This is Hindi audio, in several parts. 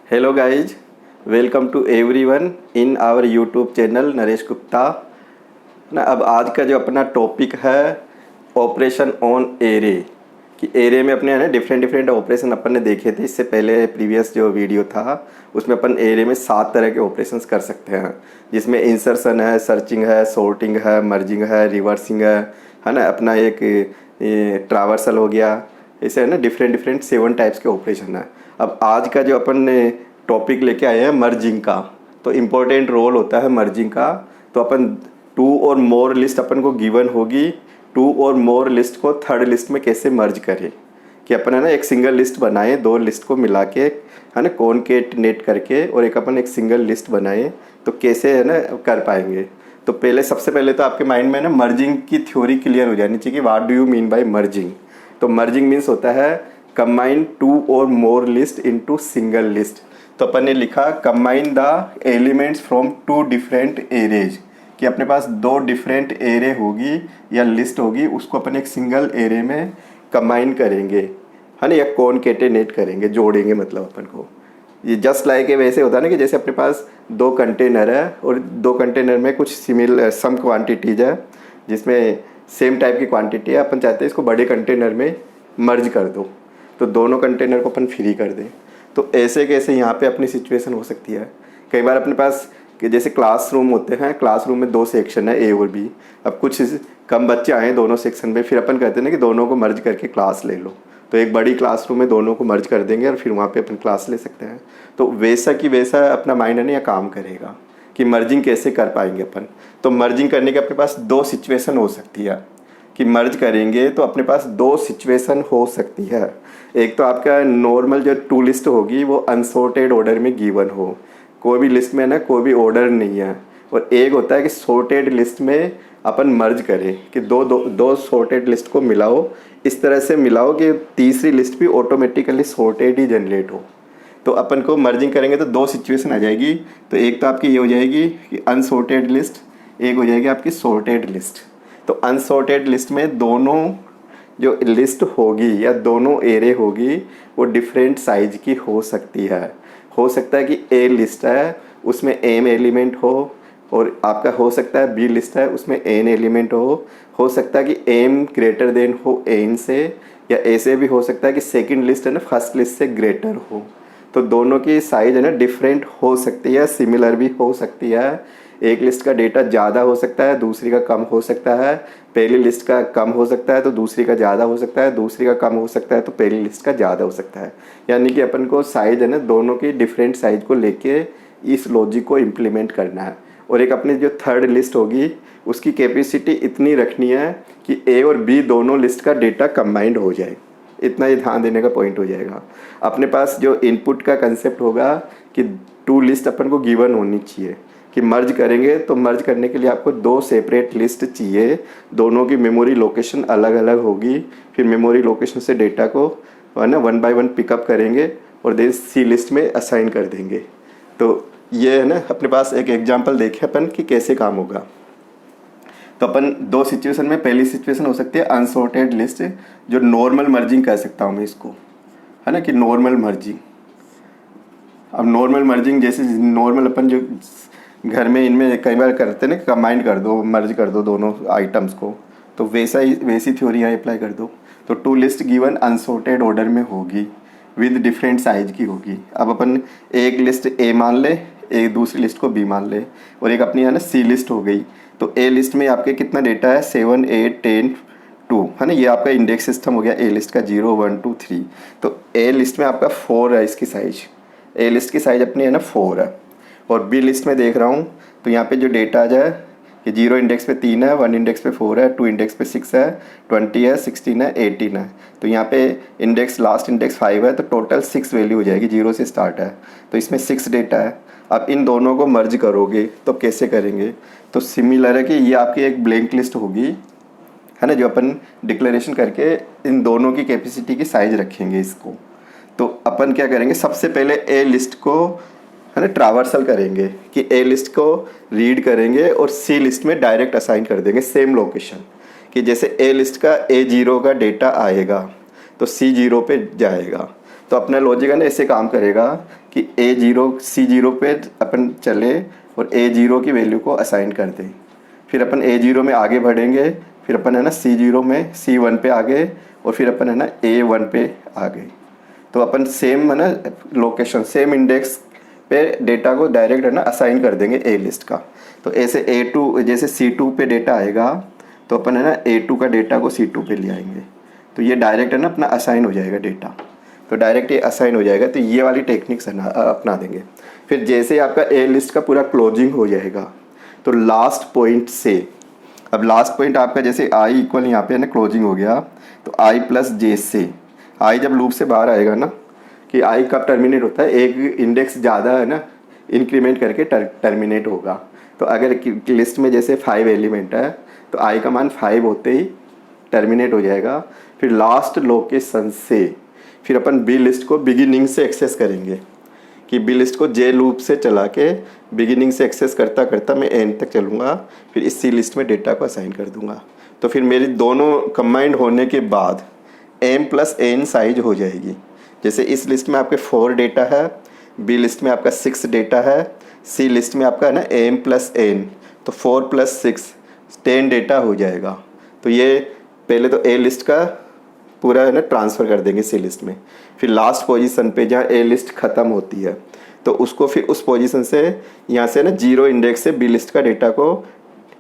Hello guys, welcome to everyone in our YouTube channel Naresh Gupta ना। अब आज का जो अपना टॉपिक है ऑपरेशन ऑन एरे, कि एरे में अपने है ना डिफरेंट ऑपरेशन अपन ने देखे थे इससे पहले। प्रीवियस जो वीडियो था उसमें अपन एरे में 7 तरह के ऑपरेशंस कर सकते हैं, जिसमें इंसर्शन है, सर्चिंग है, सॉर्टिंग है, मर्जिंग है, रिवर्सिंग है ना। अपना एक ट्रावर्सल हो गया। ऐसे है ना डिफरेंट 7 टाइप्स के ऑपरेशन है। अब आज का जो अपन ने टॉपिक लेके आए हैं मर्जिंग का, तो इम्पोर्टेंट रोल होता है मर्जिंग का। तो अपन 2 और मोर लिस्ट अपन को गिवन होगी, 2 और मोर लिस्ट को थर्ड लिस्ट में कैसे मर्ज करें, कि अपन है ना एक सिंगल लिस्ट बनाए, 2 लिस्ट को मिला के है ना कॉनकेटनेट करके, और एक अपन एक सिंगल लिस्ट बनाए, तो कैसे है ना कर पाएंगे। तो सबसे पहले तो आपके माइंड में ना मर्जिंग की थ्योरी क्लियर हो जानी चाहिए कि what do you mean by merging. तो मर्जिंग मीन्स होता है कंबाइन 2 और मोर लिस्ट इनटू सिंगल लिस्ट। तो अपन ने लिखा combine the elements from 2 different arrays, कि अपने पास 2 डिफरेंट एरे होगी या लिस्ट होगी, उसको अपन एक सिंगल एरे में कंबाइन करेंगे है ना, या कॉनकेटेनेट करेंगे, जोड़ेंगे मतलब अपन को। ये जस्ट लाइक वैसे होता है ना कि जैसे अपने पास 2 कंटेनर है और 2 कंटेनर में कुछ सम क्वांटिटीज है, जिसमें सेम टाइप की क्वांटिटी है। अपन चाहते हैं इसको बड़े कंटेनर में मर्ज कर दो, तो दोनों कंटेनर को अपन फ्री कर दें। तो ऐसे कैसे यहाँ पे अपनी सिचुएशन हो सकती है। कई बार अपने पास कि जैसे क्लासरूम होते हैं, क्लासरूम में 2 सेक्शन है, ए और बी। अब कुछ कम बच्चे आए दोनों सेक्शन में, फिर अपन कहते हैं ना कि दोनों को मर्ज करके क्लास ले लो। तो एक बड़ी क्लासरूम में दोनों को मर्ज कर देंगे और फिर वहाँ पे अपन क्लास ले सकते हैं। तो वैसा कि वैसा अपना माइंड है ना, यह काम करेगा कि मर्जिंग कैसे कर पाएंगे अपन। तो मर्जिंग करने के अपने पास 2 सिचुएशन हो सकती है कि मर्ज करेंगे, तो अपने पास 2 सिचुएशन हो सकती है। एक तो आपका नॉर्मल जो 2 लिस्ट होगी वो अनसॉर्टेड ऑर्डर में गिवन हो, कोई भी लिस्ट में ना कोई भी ऑर्डर नहीं है। और एक होता है कि सॉर्टेड लिस्ट में अपन मर्ज करें, कि दो सॉर्टेड लिस्ट को मिलाओ, इस तरह से मिलाओ कि तीसरी लिस्ट भी ऑटोमेटिकली सॉर्टेड ही जनरेट हो। तो अपन को मर्जिंग करेंगे तो 2 सिचुएशन आ जाएगी। तो एक तो आपकी ये हो जाएगी कि अनसॉर्टेड लिस्ट, एक हो जाएगी आपकी सॉर्टेड लिस्ट। तो अनसॉर्टेड लिस्ट में दोनों जो लिस्ट होगी या दोनों एरे होगी वो डिफरेंट साइज की हो सकती है। हो सकता है कि ए लिस्ट है उसमें एम एलिमेंट हो, और आपका हो सकता है बी लिस्ट है उसमें एन एलिमेंट हो सकता है कि एम ग्रेटर देन हो एन से, या ऐसे भी हो सकता है कि सेकंड लिस्ट है ना फर्स्ट लिस्ट से ग्रेटर हो। तो दोनों की साइज है ना डिफरेंट हो सकती है, सिमिलर भी हो सकती है। एक लिस्ट का डेटा ज़्यादा हो सकता है, दूसरी का कम हो सकता है। पहली लिस्ट का कम हो सकता है तो दूसरी का ज़्यादा हो सकता है, दूसरी का कम हो सकता है तो पहली लिस्ट का ज़्यादा हो सकता है। यानी कि अपन को साइज है ना दोनों की डिफरेंट साइज को लेके इस लॉजिक को इम्प्लीमेंट करना है। और एक अपनी जो थर्ड लिस्ट होगी उसकी कैपेसिटी इतनी रखनी है कि ए और बी दोनों लिस्ट का डेटा कंबाइंड हो जाए। इतना ही ध्यान देने का पॉइंट हो जाएगा। अपने पास जो इनपुट का कंसेप्ट होगा कि 2 लिस्ट अपन को गिवन होनी चाहिए, कि मर्ज करेंगे तो मर्ज करने के लिए आपको 2 सेपरेट लिस्ट चाहिए, दोनों की मेमोरी लोकेशन अलग अलग होगी। फिर मेमोरी लोकेशन से डेटा को है ना 1 बाय 1 पिकअप करेंगे और देन सी लिस्ट में असाइन कर देंगे। तो ये है ना अपने पास एक एग्जांपल देखे अपन कि कैसे काम होगा। तो अपन 2 सिचुएशन में, पहली सिचुएशन हो सकती है अनसॉर्टेड लिस्ट, जो नॉर्मल मर्जिंग कह सकता हूँ मैं इसको, है ना, कि नॉर्मल मर्जिंग। अब नॉर्मल मर्जिंग जैसे नॉर्मल अपन जो घर में इनमें कई बार करते हैं ना, कंबाइन कर दो, मर्ज कर दो दोनों आइटम्स को, तो वैसी थ्योरी यहाँ अप्लाई कर दो। तो 2 लिस्ट गिवन अनसॉर्टेड ऑर्डर में होगी, विद डिफरेंट साइज की होगी। अब अपन एक लिस्ट ए मान ले, एक दूसरी लिस्ट को बी मान ले, और एक अपनी है ना सी लिस्ट हो गई। तो ए लिस्ट में आपके कितना डेटा है 7 8 10 2, है ना, ये आपका इंडेक्स सिस्टम हो गया ए लिस्ट का 0 1 2 3। तो ए लिस्ट में आपका 4 है इसकी साइज, ए लिस्ट की साइज अपनी है ना 4 है। और बी लिस्ट में देख रहा हूँ तो यहाँ पे जो डेटा आ जाए कि 0 इंडेक्स पे 3 है, 1 इंडेक्स पे 4 है, 2 इंडेक्स पे 6 है, 20 है, 16 है, 18 है। तो यहाँ पे इंडेक्स लास्ट इंडेक्स 5 है, तो टोटल 6 वैल्यू हो जाएगी, 0 से स्टार्ट है। तो इसमें 6 डेटा है। अब इन दोनों को मर्ज करोगे तो कैसे करेंगे। तो सिमिलर है कि ये आपकी एक ब्लैंक लिस्ट होगी, है ना, जो अपन डिक्लेरेशन करके इन दोनों की कैपेसिटी की साइज रखेंगे इसको। तो अपन क्या करेंगे, सबसे पहले ए लिस्ट को है ना ट्रावर्सल करेंगे, कि ए लिस्ट को रीड करेंगे और सी लिस्ट में डायरेक्ट असाइन कर देंगे सेम लोकेशन। कि जैसे ए लिस्ट का A0 का डेटा आएगा तो C0 पे जाएगा, तो अपना लॉजिक है ना ऐसे काम करेगा कि A0 C0 पे अपन चले और A0 की वैल्यू को असाइन कर दें, फिर अपन A0 में आगे बढ़ेंगे, फिर अपन है ना C0 में C1 पे आ गए और फिर अपन है ना A1 पे आ गए। तो अपन सेम है ना लोकेशन सेम इंडेक्स पे डेटा को डायरेक्ट है ना असाइन कर देंगे ए लिस्ट का। तो ऐसे A2 जैसे C2 पे डेटा आएगा तो अपन है ना A2 का डेटा को C2 पे ले आएंगे, तो ये डायरेक्ट है ना अपना असाइन हो जाएगा डेटा। तो डायरेक्ट ये असाइन हो जाएगा, तो ये वाली टेक्निक्स है ना अपना देंगे। फिर जैसे ही आपका ए लिस्ट का पूरा क्लोजिंग हो जाएगा तो लास्ट पॉइंट से, अब लास्ट पॉइंट आपका जैसे आई इक्वल यहाँ पे है ना क्लोजिंग हो गया, तो आई प्लस जे से आई जब लूप से बाहर आएगा ना कि आई कब टर्मिनेट होता है, एक इंडेक्स ज़्यादा है ना इंक्रीमेंट करके टर्मिनेट होगा। तो अगर लिस्ट में जैसे 5 एलिमेंट है तो आई का मान 5 होते ही टर्मिनेट हो जाएगा। फिर लास्ट लोकेशन से फिर अपन बी लिस्ट को बिगिनिंग से एक्सेस करेंगे कि बी लिस्ट को जे लूप से चला के बिगिनिंग से एक्सेस करता करता मैं एंड तक चलूँगा, फिर इस सी लिस्ट में डेटा को असाइन कर दूँगा। तो फिर मेरी दोनों कंबाइंड होने के बाद एम प्लस एन साइज हो जाएगी। जैसे इस लिस्ट में आपके 4 डेटा है, बी लिस्ट में आपका 6 डेटा है, सी लिस्ट में आपका है ना एम प्लस एन, तो 4 प्लस 6 10 डेटा हो जाएगा। तो ये पहले तो ए लिस्ट का पूरा है ना ट्रांसफ़र कर देंगे सी लिस्ट में, फिर लास्ट पोजीशन पे जहाँ ए लिस्ट ख़त्म होती है तो उसको फिर उस पोजीशन से यहाँ से ना 0 इंडेक्स से बी लिस्ट का डेटा को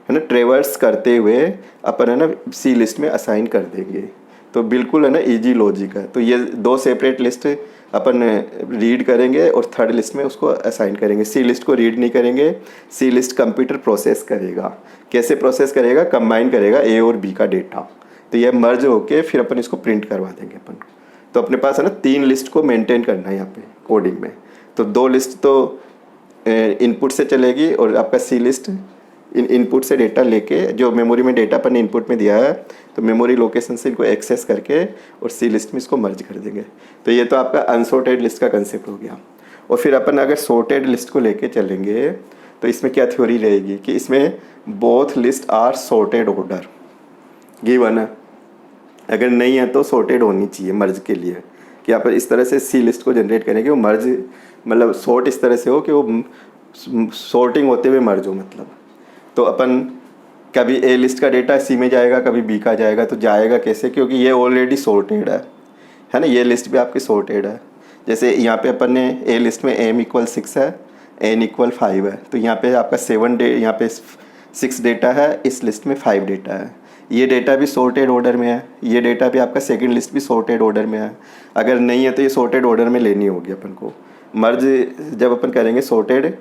है ना ट्रेवर्स करते हुए अपन है ना सी लिस्ट में असाइन कर देंगे। तो बिल्कुल है ना इजी लॉजिक है। तो ये 2 सेपरेट लिस्ट अपन रीड करेंगे और थर्ड लिस्ट में उसको असाइन करेंगे। सी लिस्ट को रीड नहीं करेंगे, सी लिस्ट कंप्यूटर प्रोसेस करेगा। कैसे प्रोसेस करेगा, कंबाइन करेगा ए और बी का डेटा, तो ये मर्ज होके फिर अपन इसको प्रिंट करवा देंगे अपन को। तो अपने पास है ना 3 लिस्ट को मेंटेन करना है यहाँ पे कोडिंग में। तो 2 लिस्ट तो इनपुट से चलेगी और आपका सी लिस्ट इनपुट से डेटा लेके जो मेमोरी में डेटा अपन ने इनपुट में दिया है तो मेमोरी लोकेशन से इनको एक्सेस करके और सी लिस्ट में इसको मर्ज कर देंगे। तो ये तो आपका अनसॉर्टेड लिस्ट का कंसेप्ट हो गया। और फिर अपन अगर सॉर्टेड लिस्ट को लेके चलेंगे तो इसमें क्या थ्योरी रहेगी कि इसमें both list are sorted order given है, अगर नहीं है तो सॉर्टेड होनी चाहिए मर्ज के लिए, कि आप इस तरह से सी लिस्ट को जनरेट करें कि वो मर्ज मतलब सॉर्ट इस तरह से हो कि वो सॉर्टिंग होते हुए मर्ज हो। मतलब तो अपन कभी ए लिस्ट का डेटा सी में जाएगा, कभी बी का जाएगा, तो जाएगा कैसे, क्योंकि ये ऑलरेडी सॉर्टेड है ना, ये लिस्ट भी आपकी सॉर्टेड है। जैसे यहाँ पे अपन ने ए लिस्ट में एम इक्वल 6 है, एन इक्वल 5 है, तो यहाँ पे आपका 7 यहाँ पे 6 डेटा है, इस लिस्ट में 5 डेटा है। ये डेटा भी सॉर्टेड ऑर्डर में है, ये डेटा भी आपका सेकंड लिस्ट भी सॉर्टेड ऑर्डर में है। अगर नहीं है तो ये सॉर्टेड ऑर्डर में लेनी होगी अपन को। मर्ज जब अपन करेंगे सॉर्टेड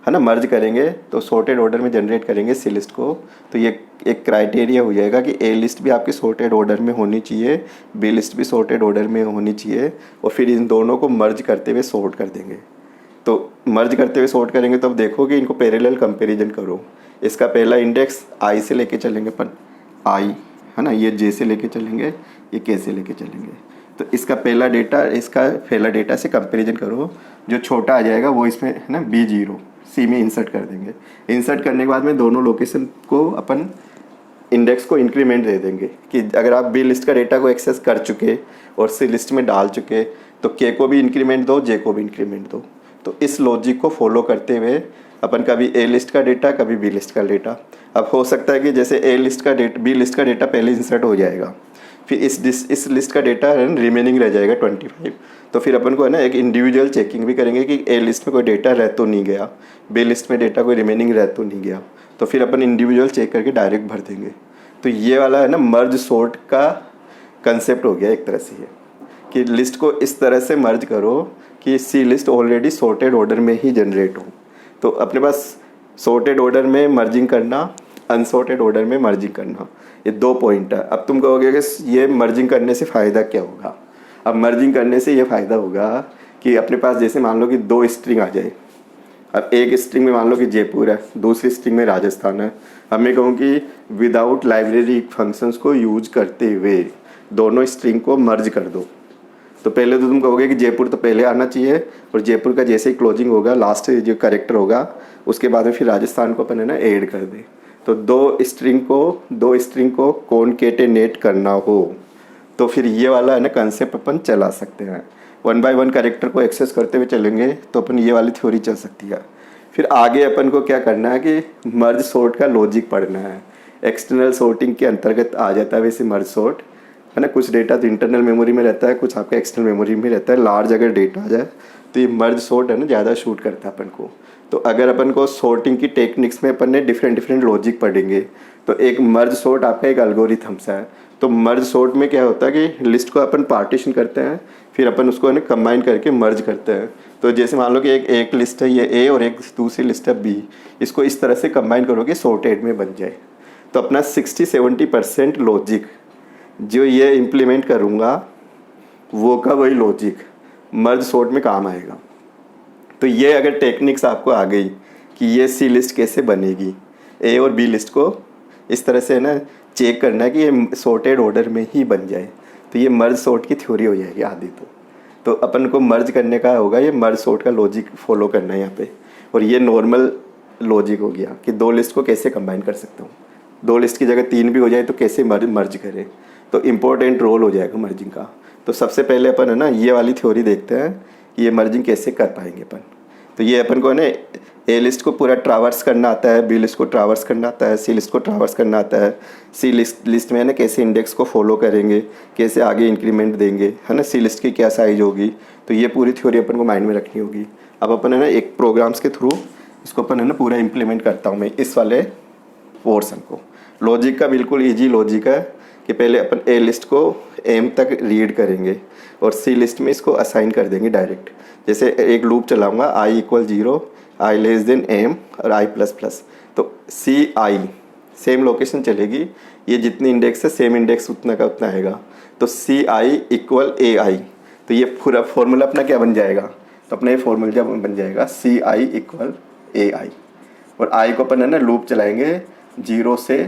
है ना, मर्ज करेंगे तो सॉर्टेड ऑर्डर में जनरेट करेंगे सी लिस्ट को, तो ये एक क्राइटेरिया हो जाएगा कि ए लिस्ट भी आपकी सॉर्टेड ऑर्डर में होनी चाहिए, बी लिस्ट भी सॉर्टेड ऑर्डर में होनी चाहिए, और फिर इन दोनों को मर्ज करते हुए सॉर्ट कर देंगे। तो मर्ज करते हुए सॉर्ट करेंगे तो अब देखो कि इनको पैरेलल कंपैरिजन करो। इसका पहला इंडेक्स आई से लेके चलेंगे अपन, आई है ना, ये जे से लेके चलेंगे, ये के से लेके चलेंगे। तो इसका पहला डेटा इसका पहला डेटा से कंपैरिजन करो, जो छोटा आ जाएगा वो इसमें है ना B0 सी में इंसर्ट कर देंगे। इंसर्ट करने के बाद में दोनों लोकेशन को अपन इंडेक्स को इंक्रीमेंट दे देंगे कि अगर आप बी लिस्ट का डेटा को एक्सेस कर चुके और सी लिस्ट में डाल चुके तो के को भी इंक्रीमेंट दो, जे को भी इंक्रीमेंट दो। तो इस लॉजिक को फॉलो करते हुए अपन कभी ए लिस्ट का डेटा, कभी बी लिस्ट का डेटा। अब हो सकता है कि जैसे ए लिस्ट का डेटा बी लिस्ट का डेटा पहले इंसर्ट हो जाएगा, फिर इस लिस्ट का डेटा रिमेनिंग रह जाएगा 25। तो फिर अपन को है ना एक इंडिविजुअल चेकिंग भी करेंगे कि ए लिस्ट में कोई डेटा रह तो नहीं गया, बी लिस्ट में डेटा कोई रिमेनिंग रह तो नहीं गया, तो फिर अपन इंडिविजुअल चेक करके डायरेक्ट भर देंगे। तो ये वाला है ना मर्ज सॉर्ट का कंसेप्ट हो गया एक तरह से, ये कि लिस्ट को इस तरह से मर्ज करो कि C list already sorted order में ही जनरेट हो। तो अपने पास सॉर्टेड ऑर्डर में मर्जिंग करना, अनसॉर्टेड ऑर्डर में मर्जिंग करना, ये 2 पॉइंट है। अब तुम कहोगे कि ये मर्जिंग करने से फ़ायदा क्या होगा। अब मर्जिंग करने से ये फ़ायदा होगा कि अपने पास जैसे मान लो कि 2 स्ट्रिंग आ जाए। अब एक स्ट्रिंग में मान लो कि जयपुर है, दूसरी स्ट्रिंग में राजस्थान है। अब मैं कहूँ कि विदाउट लाइब्रेरी फंक्शंस को यूज करते हुए दोनों स्ट्रिंग को मर्ज कर दो। तो पहले तो तुम कहोगे कि जयपुर तो पहले आना चाहिए, और जयपुर का जैसे ही क्लोजिंग होगा, लास्ट जो करेक्टर होगा, उसके बाद में फिर राजस्थान को अपन है ना ऐड कर दे। तो दो स्ट्रिंग को कॉनकेटेनेट करना हो तो फिर ये वाला है ना कंसेप्ट अपन चला सकते हैं। वन बाय वन कैरेक्टर को एक्सेस करते हुए चलेंगे तो अपन ये वाली थ्योरी चल सकती है। फिर आगे अपन को क्या करना है कि मर्ज सॉर्ट का लॉजिक पढ़ना है। एक्सटर्नल सॉर्टिंग के अंतर्गत आ जाता है वैसे मर्ज सॉर्ट, है ना। कुछ डेटा तो इंटरनल मेमोरी में रहता है, कुछ आपका एक्सटर्नल मेमोरी में रहता है। लार्ज अगर डेटा आ जाए तो ये मर्ज सॉर्ट है ना ज़्यादा शूट करता है अपन को। तो अगर अपन को सॉर्टिंग की टेक्निक्स में अपन ने डिफरेंट लॉजिक पढ़ेंगे, तो एक मर्ज सॉर्ट आपका एक एल्गोरिथम्स है। तो मर्ज सॉर्ट में क्या होता है कि लिस्ट को अपन पार्टीशन करते हैं, फिर अपन उसको है कंबाइन करके मर्ज करते हैं। तो जैसे मान लो कि एक लिस्ट है ये ए और एक दूसरी लिस्ट है बी, इसको इस तरह से कंबाइन करोगे सॉर्टेड में बन जाए। तो अपना 60-70% लॉजिक जो ये इम्प्लीमेंट करूँगा वो का वही लॉजिक मर्ज सॉर्ट में काम आएगा। तो ये अगर टेक्निक्स आपको आ गई कि ये सी लिस्ट कैसे बनेगी, ए और बी लिस्ट को इस तरह से है ना चेक करना है कि ये सॉर्टेड ऑर्डर में ही बन जाए, तो ये मर्ज सॉर्ट की थ्योरी हो जाएगी आधी। तो अपन को मर्ज करने का होगा ये मर्ज सॉर्ट का लॉजिक फॉलो करना है यहाँ पे। और ये नॉर्मल लॉजिक हो गया कि दो लिस्ट को कैसे कंबाइन कर सकता हूँ, दो लिस्ट की जगह तीन भी हो जाए तो कैसे मर्ज करें। तो इम्पोर्टेंट रोल हो जाएगा मर्जिंग का। तो सबसे पहले अपन है ना ये वाली थ्योरी देखते हैं कि ये मर्जिंग कैसे कर पाएंगे अपन। तो ये अपन को है ना ए लिस्ट को पूरा ट्रावर्स करना आता है, बी लिस्ट को ट्रावर्स करना आता है, सी लिस्ट को ट्रावर्स करना आता है। सी लिस्ट में है ना कैसे इंडेक्स को फॉलो करेंगे, कैसे आगे इंक्रीमेंट देंगे, है ना। सी लिस्ट की क्या साइज होगी, तो ये पूरी थ्योरी अपन को माइंड में रखनी होगी। अब अपन है ना एक प्रोग्राम्स के थ्रू इसको अपन है ना पूरा इम्प्लीमेंट करता हूँ मैं इस वाले पोर्सन को। लॉजिक का बिल्कुल ईजी लॉजिक है कि पहले अपन ए लिस्ट को एम तक रीड करेंगे और सी लिस्ट में इसको असाइन कर देंगे डायरेक्ट। जैसे एक लूप चलाऊंगा आई equal 0, I less than M और आई प्लस प्लस, तो सी आई सेम लोकेशन चलेगी, ये जितनी इंडेक्स है सेम इंडेक्स उतना का उतना आएगा। तो सी आई इक्वल ए आई, तो ये पूरा फॉर्मूला अपना क्या बन जाएगा, तो अपना ये फॉर्मूला बन जाएगा सी आई इक्वल ए आई। और आई को अपन है ना लूप चलाएंगे 0 से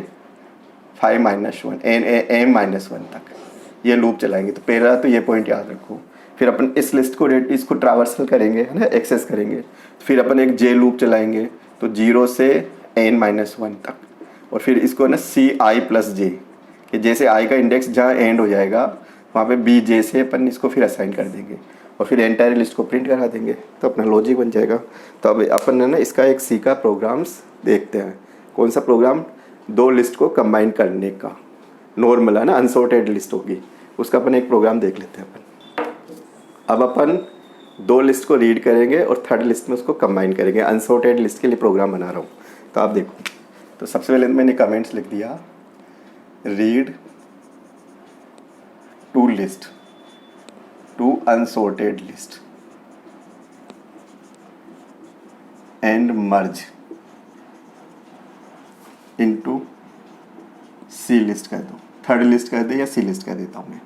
5-1 एम -1 तक, ये लूप चलाएंगे। तो पहला तो ये पॉइंट याद रखो। फिर अपन इस लिस्ट को इसको ट्रावर्सल करेंगे, है ना, एक्सेस करेंगे। फिर अपन एक जे लूप चलाएंगे तो 0 से n-1 तक, और फिर इसको ना सी आई प्लस जे, कि जैसे आई का इंडेक्स जहाँ एंड हो जाएगा वहाँ पे बी जे से अपन इसको फिर असाइन कर देंगे और फिर एंटायर लिस्ट को प्रिंट करा देंगे, तो अपना लॉजिक बन जाएगा। तो अब अपन है ना इसका एक सी का प्रोग्राम्स देखते हैं। कौन सा प्रोग्राम, दो लिस्ट को कंबाइन करने का, नॉर्मल है ना, अनसॉर्टेड लिस्ट होगी, उसका अपन एक प्रोग्राम देख लेते हैं अपन। अब अपन दो लिस्ट को रीड करेंगे और थर्ड लिस्ट में उसको कंबाइन करेंगे। अनसॉर्टेड लिस्ट के लिए प्रोग्राम बना रहा हूँ, तो आप देखो। तो सबसे पहले मैंने कमेंट्स लिख दिया, read two list two unsorted list and merge into C list कर दो, थर्ड लिस्ट कर दे या सी लिस्ट कर देता हूँ मैं।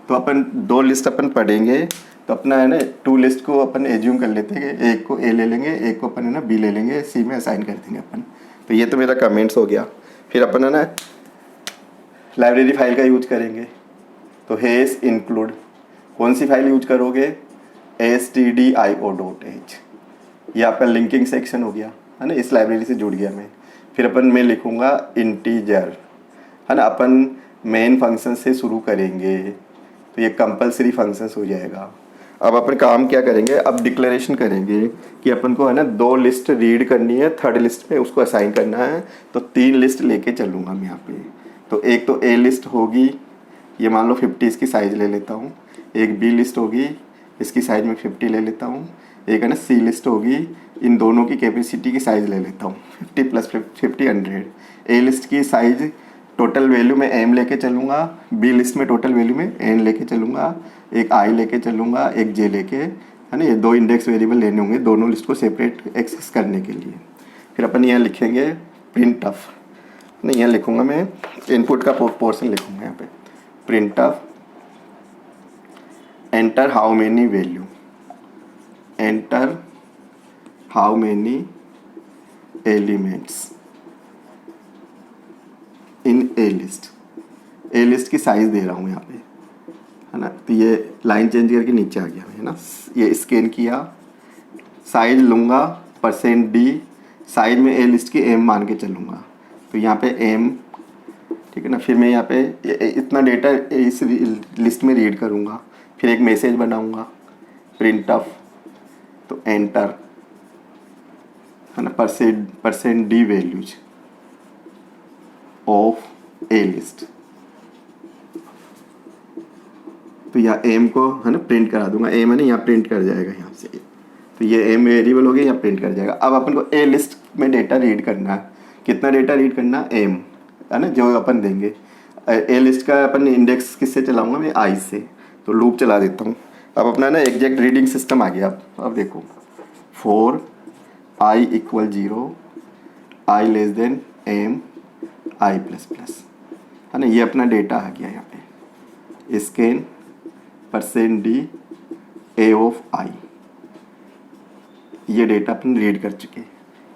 तो अपन दो लिस्ट अपन पढ़ेंगे, तो अपना है ना टू लिस्ट को अपन एज्यूम कर लेते हैं, एक को ए ले लेंगे, एक को अपन है ना बी ले लेंगे, सी में असाइन कर देंगे अपन। तो ये तो मेरा कमेंट्स हो गया। फिर अपन है ना लाइब्रेरी फाइल का यूज करेंगे, तो हेस इंक्लूड, कौन सी फाइल यूज करोगे, stdio.h, ये आपका लिंकिंग सेक्शन हो गया, है ना, इस लाइब्रेरी से जुड़ गया मैं। फिर अपन मैं लिखूँगा इंटीजर, है ना, अपन मेन फंक्शन से शुरू करेंगे, तो ये कंपलसरी फंक्शंस हो जाएगा। अब अपन काम क्या करेंगे, अब डिक्लेरेशन करेंगे कि अपन को है ना दो लिस्ट रीड करनी है, थर्ड लिस्ट में उसको असाइन करना है। तो तीन लिस्ट लेके चलूँगा मैं यहाँ पे। तो एक तो ए लिस्ट होगी, ये मान लो 50 इसकी साइज़ ले लेता हूँ। एक बी लिस्ट होगी, इसकी साइज़ में 50 ले लेता हूँ। एक है ना सी लिस्ट होगी, इन दोनों की कैपेसिटी की साइज़ ले लेता हूँ, 50 + 50 100। ए लिस्ट की साइज़ टोटल वैल्यू में एम लेके चलूँगा, बी लिस्ट में टोटल वैल्यू में एन लेके चलूँगा, एक आई लेके चलूँगा, एक जे लेके, है ना, ये दो इंडेक्स वेरिएबल लेने होंगे दोनों लिस्ट को सेपरेट एक्सेस करने के लिए। फिर अपन यहाँ लिखेंगे प्रिंट ऑफ, नहीं यहाँ लिखूँगा मैं इनपुट का पोर्शन लिखूँगा यहाँ पे, print of enter how many value, enter how many elements in A list. A list की साइज़ दे रहा हूँ यहाँ पे, है ना। तो ये लाइन चेंज करके नीचे आ गया है ना, ये स्कैन किया, साइज लूँगा %d, साइज में ए लिस्ट की एम मान के चलूँगा। तो यहाँ पे एम, ठीक है ना। फिर मैं यहाँ पे इतना डेटा इस लिस्ट में रीड करूँगा, फिर एक मैसेज बनाऊँगा, प्रिंट ऑफ, तो एंटर है ना percent D values of A list. तो यहाँ एम को है ना प्रिंट करा दूंगा, एम है ना यहाँ प्रिंट कर जाएगा यहाँ से, तो ये एम वेरिएबल हो गया, यहाँ प्रिंट कर जाएगा। अब अपन को ए लिस्ट में डेटा रीड करना है, कितना डेटा रीड करना है, एम है ना जो अपन देंगे। ए लिस्ट का अपन इंडेक्स किससे चलाऊंगा मैं, आई से, तो लूप चला देता हूँ। अब अपना ना एग्जैक्ट रीडिंग सिस्टम आ गया। अब देखो for I equal 0, I less than M, I plus plus, है ना, ये अपना डेटा आ गया यहाँ पे। Scan percent D A of I, ये डेटा अपन रीड कर चुके।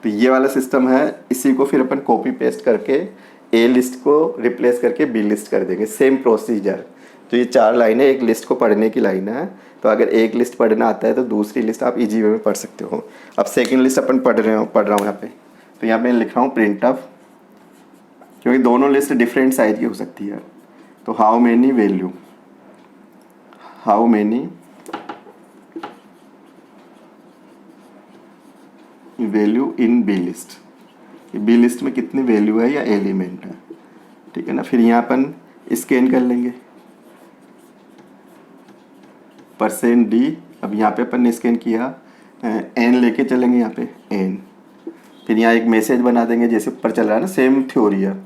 तो ये वाला सिस्टम है, इसी को फिर अपन कॉपी पेस्ट करके ए लिस्ट को रिप्लेस करके बी लिस्ट कर देंगे, सेम प्रोसीजर। तो ये 4 लाइनें एक लिस्ट को पढ़ने की लाइन है, तो अगर एक लिस्ट पढ़ना आता है तो दूसरी लिस्ट आप इजी वे में पढ़ सकते हो। अब सेकंड लिस्ट अपन पढ़ रहा हूँ यहाँ पे, तो यहाँ पे लिख रहा हूँ प्रिंट ऑफ, क्योंकि दोनों लिस्ट डिफरेंट साइज की हो सकती है। तो how many value in B list, B list में कितनी वैल्यू है या एलिमेंट है, ठीक है ना। फिर यहाँ अपन स्कैन कर लेंगे परसेंट डी, अब यहाँ पे अपन ने स्कैन किया, एन लेके चलेंगे यहाँ पे एन, फिर यहाँ एक मैसेज बना देंगे जैसे ऊपर चल रहा है ना, सेम थ्योरी है,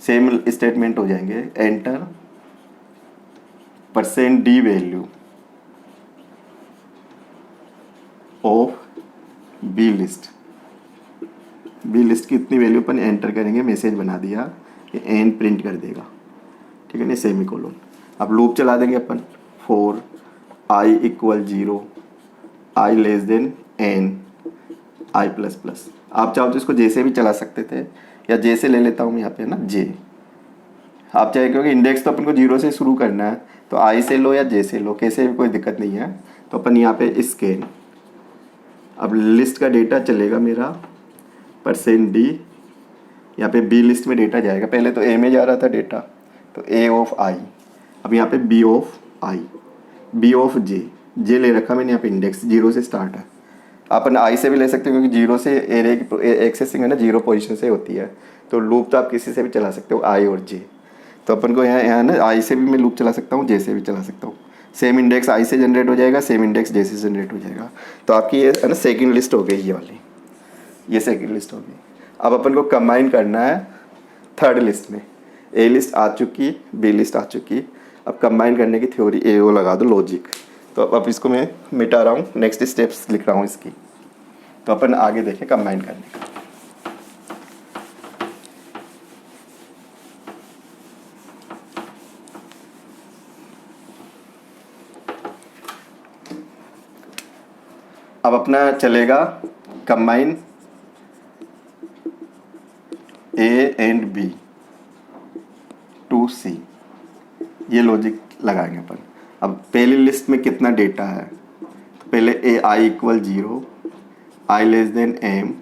सेम स्टेटमेंट हो जाएंगे। Enter percent D value of B list, B list की इतनी वैल्यू अपन एंटर करेंगे, मैसेज बना दिया, ये एन प्रिंट कर देगा, ठीक है ना, सेमीकोलन। अब लूप चला देंगे अपन, for I equal 0, I less than N, I plus plus. आप चाहो तो इसको जैसे भी चला सकते थे, या जैसे ले लेता हूँ मैं यहाँ पे ना जे, आप चाहे, क्योंकि इंडेक्स तो अपन को 0 से शुरू करना है, तो आई से लो या जे से लो, कैसे भी कोई दिक्कत नहीं है। तो अपन यहाँ पे स्कैन, अब लिस्ट का डेटा चलेगा मेरा परसेंट डी, यहाँ पे बी लिस्ट में डेटा जाएगा, पहले तो ए में जा रहा था डेटा, तो ए ऑफ आई, अब यहाँ पे B of I, B of J ले रखा मैंने यहाँ पे, इंडेक्स 0 से स्टार्ट है। अपन आई से भी ले सकते हो, क्योंकि 0 से एरे की एक्सेसिंग है ना 0 पोजीशन से होती है, तो लूप तो आप किसी से भी चला सकते हो, आई और जे। तो अपन को यहाँ ना आई से भी मैं लूप चला सकता हूँ, जे से भी चला सकता हूँ। सेम इंडेक्स आई से जनरेट हो जाएगा, सेम इंडेक्स जे से जनरेट हो जाएगा। तो आपकी ये है ना सेकंड लिस्ट हो गई, ये वाली, ये सेकंड लिस्ट हो गई। अब अपन को कंबाइन करना है थर्ड लिस्ट में, ए लिस्ट आ चुकी, बी लिस्ट आ चुकी, अब कंबाइन करने की थ्योरी ए वो लगा दो लॉजिक। तो अब इसको मैं मिटा रहा हूँ, नेक्स्ट स्टेप्स लिख रहा हूँ इसकी। तो अपन आगे देखें कंबाइन करने का। अब अपना चलेगा combine A and B to C, ये लॉजिक लगाएंगे अपन। अब पहली लिस्ट में कितना डेटा है, तो पहले ए आई equal 0, I less than M,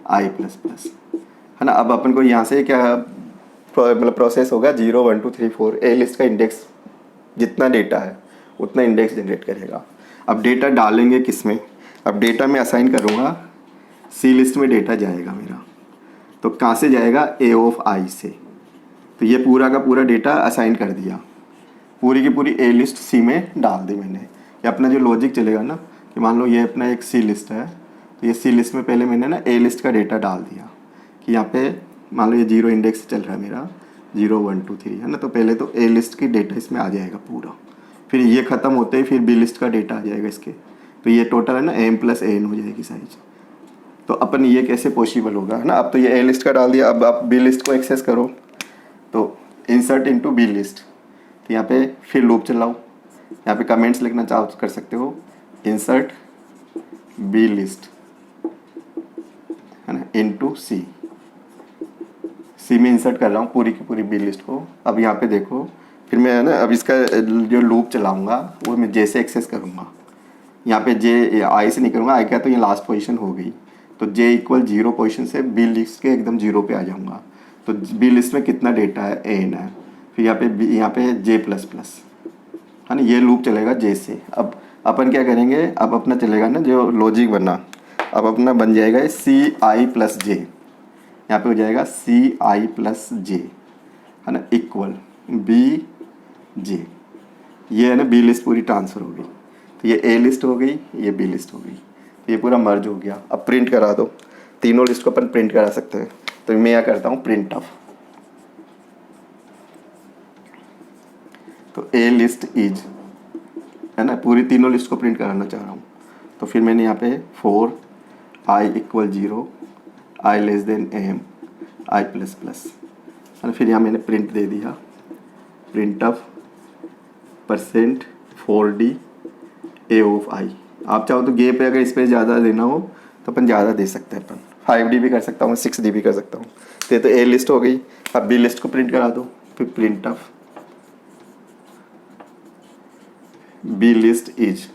I plus plus, है ना। अब अपन को यहाँ से क्या मतलब प्रोसेस होगा, 0 1 2 3 4, ए लिस्ट का इंडेक्स जितना डेटा है उतना इंडेक्स जनरेट करेगा। अब डेटा डालेंगे किस में, अब डेटा मैं असाइन करूँगा, सी लिस्ट में डेटा जाएगा मेरा, तो कहाँ से जाएगा, ए ऑफ आई से। तो ये पूरा का पूरा डेटा असाइन कर दिया, पूरी की पूरी ए लिस्ट सी में डाल दी मैंने। ये अपना जो लॉजिक चलेगा ना, कि मान लो ये अपना एक सी लिस्ट है, तो ये सी लिस्ट में पहले मैंने ना ए लिस्ट का डेटा डाल दिया, कि यहाँ पे मान लो ये 0 इंडेक्स चल रहा है मेरा, 0 1 2 3 है ना, तो पहले तो ए लिस्ट की डेटा इसमें आ जाएगा पूरा, फिर ये ख़त्म होते ही फिर बी लिस्ट का डेटा आ जाएगा इसके, तो ये टोटल है ना एम प्लस एन हो जाएगी साइज। तो अपन ये कैसे पॉसिबल होगा, है ना। अब तो ये ए लिस्ट का डाल दिया, अब आप बी लिस्ट को एक्सेस करो, तो इंसर्ट इनटू बी लिस्ट, तो यहाँ पे फिर लूप चलाओ, यहाँ पे कमेंट्स लिखना चाहो कर सकते हो, इंसर्ट बी लिस्ट, है ना, इनटू सी, सी में इंसर्ट कर रहा हूँ पूरी की पूरी बी लिस्ट को। अब यहाँ पे देखो, फिर मैं है ना, अब इसका जो लूप चलाऊँगा वो मैं जे से एक्सेस करूँगा, यहाँ पे जे आई से नहीं करूँगा, आई क्या तो ये लास्ट पोजीशन हो गई, तो जे इक्वल 0 पोजीशन से बी लिस्ट के एकदम 0 पे आ जाऊँगा। तो बी लिस्ट में कितना डेटा है, एन है, फिर यहाँ पे जे प्लस प्लस, है ना, ये लूप चलेगा जे से। अब अपन क्या करेंगे, अब अपना चलेगा ना जो लॉजिक बना, अब अपना बन जाएगा सी आई प्लस जे, यहाँ पे हो जाएगा सी आई प्लस जे, है ना, इक्वल बी जे। ये है ना बी लिस्ट पूरी ट्रांसफ़र हो गई, तो ये ए लिस्ट हो गई, ये बी लिस्ट हो गई, तो ये पूरा मर्ज हो गया। अब प्रिंट करा दो, तीनों लिस्ट को अपन प्रिंट करा सकते हैं। तो मैं क्या करता हूँ, प्रिंट ऑफ, तो ए लिस्ट इज, है ना, पूरी तीनों लिस्ट को प्रिंट कराना चाह रहा हूँ। तो फिर मैंने यहाँ पे 4 I equal 0, I less than M, I plus plus, है ना। फिर यहाँ मैंने प्रिंट दे दिया, print of percent 4D A of I. आप चाहो तो गे पे अगर स्पेस ज़्यादा देना हो तो अपन ज़्यादा दे सकते हैं, अपन 5D भी कर सकता हूँ, 6D भी कर सकता हूँ। तो ये तो ए लिस्ट हो गई। अब बी लिस्ट को प्रिंट करा दो, फिर print of B list is,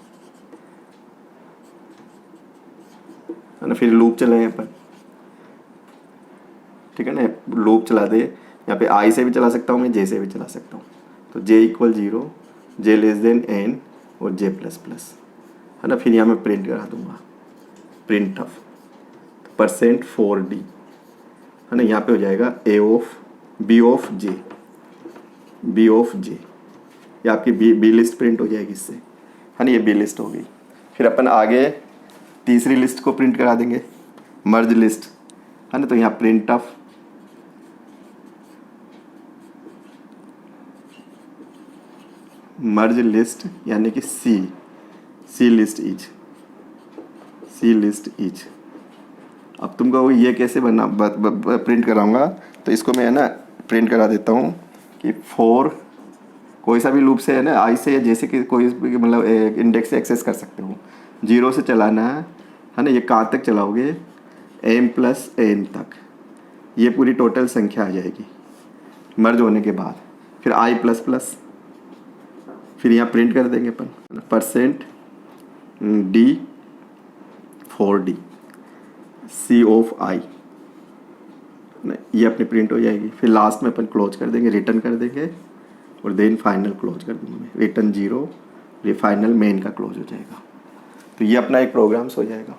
है ना। फिर लूप चलाएं अपन, ठीक है ना, लूप चला दे। यहाँ पे आई से भी चला सकता हूँ मैं, जे से भी चला सकता हूँ। तो जे इक्वल 0, जे लेस देन एन और जे प्लस प्लस, है ना। फिर यहाँ मैं प्रिंट करा दूंगा, प्रिंट ऑफ परसेंट 4D, है ना। यहाँ पे हो जाएगा A of B of J, B of J, ये आपकी बी लिस्ट प्रिंट हो जाएगी इससे, है ना। ये बी लिस्ट हो गई। फिर अपन आगे तीसरी लिस्ट को प्रिंट करा देंगे, मर्ज लिस्ट, है ना। तो यहाँ प्रिंट ऑफ मर्ज लिस्ट यानी कि C list is, C list is. अब तुमको ये कैसे बनना प्रिंट कराऊंगा, तो इसको मैं, है ना, प्रिंट करा देता हूँ कि 4 कोई सा भी लूप से, है ना, आई से या जैसे कि कोई मतलब इंडेक्स से एक्सेस कर सकते हो। 0 से चलाना है ना। ये कहाँ तक चलाओगे, एम प्लस एन तक, ये पूरी टोटल संख्या आ जाएगी मर्ज होने के बाद। फिर आई प्लस प्लस, फिर यहाँ प्रिंट कर देंगे अपन percent D 4D C of I, ये अपनी प्रिंट हो जाएगी। फिर लास्ट में अपन क्लोज कर देंगे, रिटर्न कर देंगे, और देन फाइनल क्लोज कर दूँगा मैं, रिटर्न 0, ये फाइनल मेन का क्लोज हो जाएगा। तो ये अपना एक प्रोग्राम्स हो जाएगा।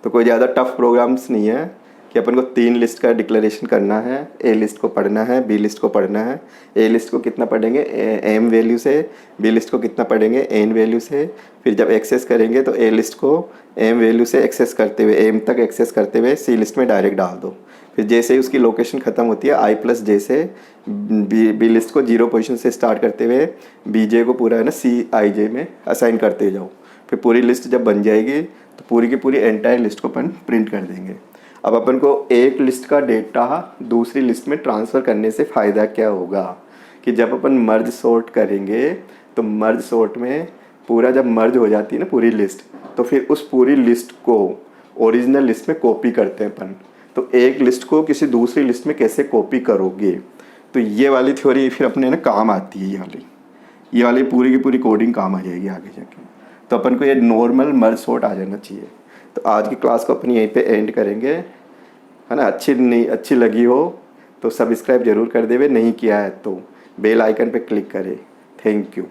तो कोई ज़्यादा टफ प्रोग्राम्स नहीं है कि अपन को 3 लिस्ट का डिक्लेरेशन करना है, ए लिस्ट को पढ़ना है, बी लिस्ट को पढ़ना है। ए लिस्ट को कितना पढ़ेंगे एम वैल्यू से, बी लिस्ट को कितना पढ़ेंगे एन वैल्यू से। फिर जब एक्सेस करेंगे तो ए लिस्ट को एम वैल्यू से एक्सेस करते हुए, एम तक एक्सेस करते हुए सी लिस्ट में डायरेक्ट डाल दो। फिर जैसे ही उसकी लोकेशन ख़त्म होती है आई प्लस जे से, बी लिस्ट को 0 पोजीशन से स्टार्ट करते हुए बी जे को पूरा, है ना, सी आई जे में असाइन करते जाओ। फिर पूरी लिस्ट जब बन जाएगी तो पूरी की पूरी एंटायर लिस्ट को अपन प्रिंट कर देंगे। अब अपन को एक लिस्ट का डेटा दूसरी लिस्ट में ट्रांसफ़र करने से फ़ायदा क्या होगा कि जब अपन मर्ज सॉर्ट करेंगे तो मर्ज सॉर्ट में पूरा जब मर्ज हो जाती है ना पूरी लिस्ट, तो फिर उस पूरी लिस्ट को ओरिजिनल लिस्ट में कॉपी करते हैं अपन। तो एक लिस्ट को किसी दूसरी लिस्ट में कैसे कॉपी करोगे, तो ये वाली थ्योरी फिर अपने ना काम आती है। ये वाली पूरी की पूरी कोडिंग काम आ जाएगी आगे जाके। तो अपन को ये नॉर्मल मर्ज सॉर्ट आ जाना चाहिए। तो आज की क्लास को अपन यहीं पे एंड करेंगे, है ना। अच्छी लगी हो तो सब्सक्राइब जरूर कर देवे, नहीं किया है तो बेल आइकन पे क्लिक करें। Thank you.